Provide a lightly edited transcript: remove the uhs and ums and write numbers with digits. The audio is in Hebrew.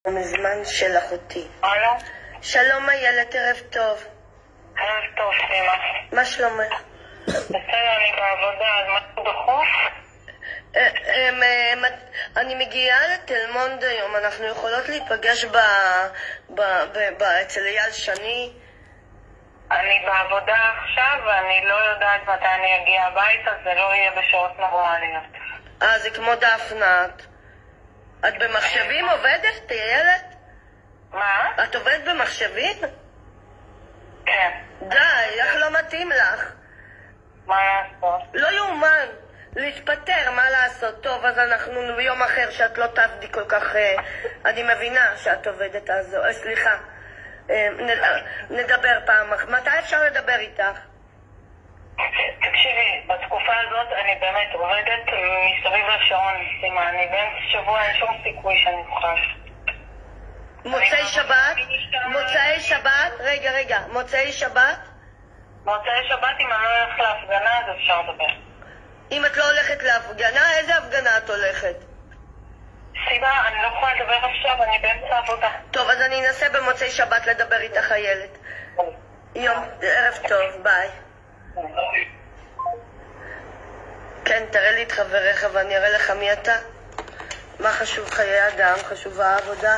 מזמן של אחותי. הלו? שלום איילת, ערב טוב. ערב טוב, סימה. מה שלומך? בסדר, אני בעבודה, אז משהו דחוף? אני מגיעה לתל מונד היום, אנחנו יכולות להיפגש אצל אייל שני? אני בעבודה עכשיו, ואני לא יודעת מתי אני אגיע הביתה, זה לא יהיה בשעות נורמליות. זה כמו דפנת. את במחשבים עובדת, איילת? מה? את עובדת במחשבים? כן. די, איך לא מתאים לך? מה לעשות? לא יאומן. להתפטר, מה לעשות? טוב, אז אנחנו ביום אחר שאת לא תעבדי כל כך... אני מבינה שאת עובדת, אז... סליחה. נדבר פעם אחת. מתי אפשר לדבר איתך? תקשיבי, בתקופה הזאת אני באמת עובדת מסביב לשעון, סימה. אני באמצע שבוע, אין שום סיכוי שאני אוכל. מוצאי שבת? מוצאי שבת? רגע, מוצאי שבת? מוצאי שבת, אם אני לא הולך להפגנה, אז אפשר לדבר. אם את לא הולכת להפגנה, איזה הפגנה את הולכת? סיבה, אני לא יכולה לדבר עכשיו, אני באמצע עבודה. טוב, אז אני אנסה במוצאי שבת לדבר איתך, איילת. ערב טוב, ביי. כן, תראה לי את חבריך ואני אראה לך מי אתה. מה חשוב חיי אדם? חשובה העבודה.